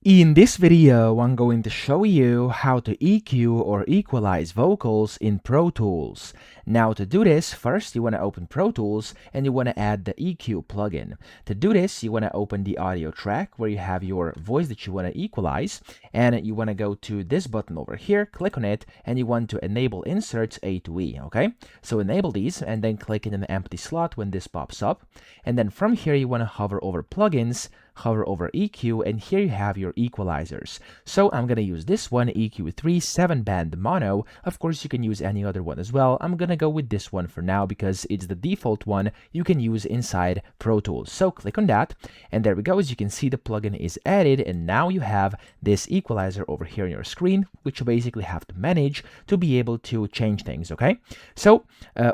In this video, I'm going to show you how to EQ or equalize vocals in Pro Tools. Now to do this, first you want to open Pro Tools and you want to add the EQ plugin. To do this, you want to open the audio track where you have your voice that you want to equalize, and you want to go to this button over here, click on it, and you want to enable inserts A to E, okay? So enable these and then click in an empty slot when this pops up. And then from here, you want to hover over plugins, hover over EQ, and here you have your equalizers. So I'm gonna use this one, EQ3 7-band mono. Of course, you can use any other one as well. I'm gonna go with this one for now because it's the default one you can use inside Pro Tools. So click on that, and there we go. As you can see, the plugin is added, and now you have this equalizer over here on your screen, which you basically have to manage to be able to change things, okay? So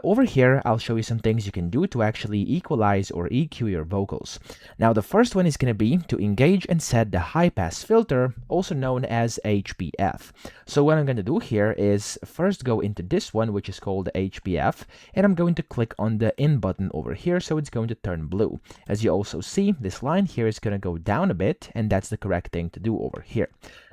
over here, I'll show you some things you can do to actually equalize or EQ your vocals. Now, the first one is going to be to engage and set the high pass filter, also known as HPF. So what I'm going to do here is first go into this one, which is called HPF, and I'm going to click on the in button over here, so it's going to turn blue. As you also see, this line here is going to go down a bit, and that's the correct thing to do over here.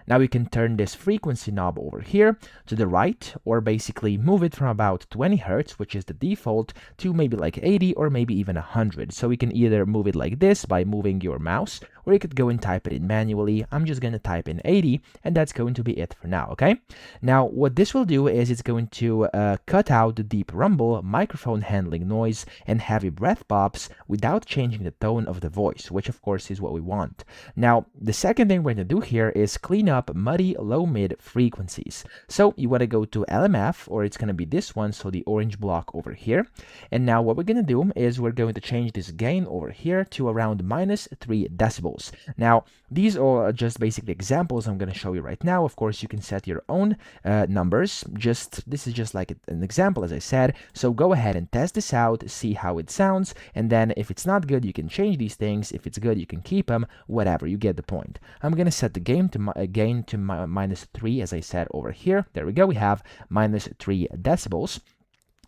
Now we can turn this frequency knob over here to the right, or basically move it from about 20 Hertz, which is the default, to maybe like 80 or maybe even 100. So we can either move it like this by moving your mouse, or you could go and type it in manually. I'm just going to type in 80, and that's going to be it for now, okay? Now, what this will do is it's going to cut out the deep rumble, microphone handling noise, and heavy breath pops without changing the tone of the voice, which of course is what we want. Now, the second thing we're going to do here is clean up muddy low-mid frequencies. So you want to go to LMF, or it's going to be this one, so the orange block over here. And now what we're going to do is we're going to change this gain over here to around -3 decibels. Now, these are just basically examples I'm going to show you right now. Of course, you can set your own numbers. This is just like an example, as I said. So go ahead and test this out, see how it sounds, and then if it's not good, you can change these things. If it's good, you can keep them. Whatever, you get the point. I'm going to set the gain to -3, as I said over here. There we go. We have -3 decibels.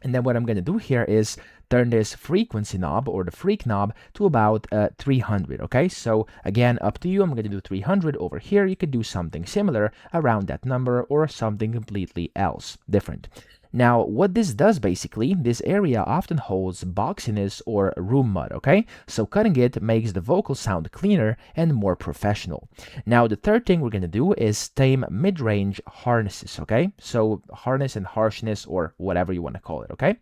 And then what I'm going to do here is turn this frequency knob, or the freak knob, to about 300, okay? So again, up to you. I'm going to do 300 over here. You could do something similar around that number, or something completely else, different. Now, what this does basically, this area often holds boxiness or room mud, okay? So cutting it makes the vocal sound cleaner and more professional. Now, the third thing we're going to do is tame mid-range harnesses, okay? So harness and harshness, or whatever you want to call it, okay?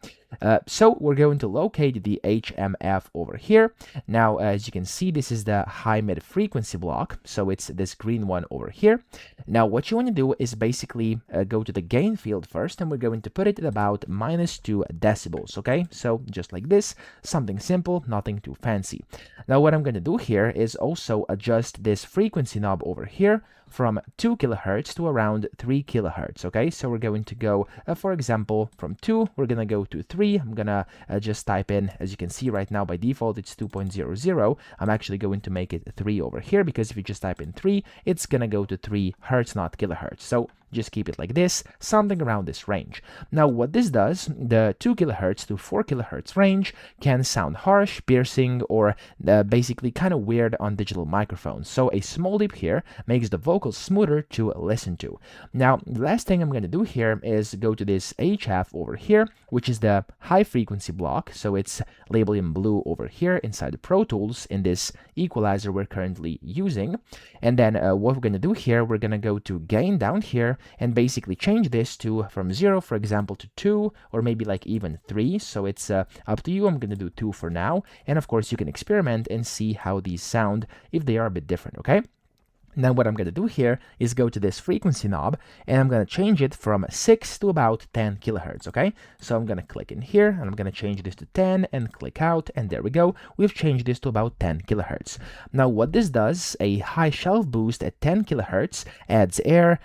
So we're going to locate the HMF over here. Now, as you can see, this is the high mid frequency block. So it's this green one over here. Now, what you want to do is basically go to the gain field first, and we're going to put it at about -2 decibels, okay? So just like this, something simple, nothing too fancy. Now, what I'm going to do here is also adjust this frequency knob over here from 2 kilohertz to around 3 kilohertz, okay? So we're going to go, for example, from 2, we're going to go to 3. I'm going to just type in, as you can see right now, by default, it's 2.00. I'm actually going to make it 3 over here, because if you just type in 3, it's going to go to 3 hertz, not kilohertz. So just keep it like this, something around this range. Now, what this does, the 2 kilohertz to 4 kilohertz range can sound harsh, piercing, or basically kind of weird on digital microphones. So a small dip here makes the vocals smoother to listen to. Now, the last thing I'm going to do here is go to this HF over here, which is the high frequency block. So it's labeled in blue over here inside the Pro Tools in this equalizer we're currently using. And then what we're going to do here, we're going to go to gain down here and basically change this to from 0, for example, to 2, or maybe like even 3. So it's up to you. I'm going to do 2 for now. And of course, you can experiment and see how these sound if they are a bit different, okay? Now what I'm going to do here is go to this frequency knob, and I'm going to change it from 6 to about 10 kilohertz, okay? So I'm going to click in here, and I'm going to change this to 10 and click out, and there we go. We've changed this to about 10 kilohertz. Now what this does, a high shelf boost at 10 kilohertz adds air,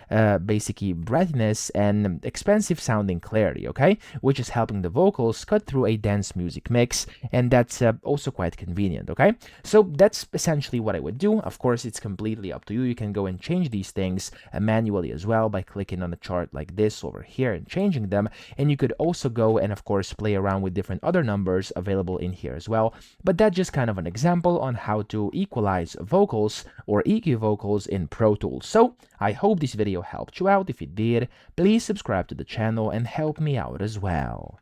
basically breathiness, and expensive sounding clarity, okay? Which is helping the vocals cut through a dense music mix, and that's also quite convenient, okay? So that's essentially what I would do. Of course, it's completely up to you. EQ, you can go and change these things manually as well by clicking on a chart like this over here and changing them. And you could also go and of course play around with different other numbers available in here as well. But that's just kind of an example on how to equalize vocals or EQ vocals in Pro Tools. So I hope this video helped you out. If it did, please subscribe to the channel and help me out as well.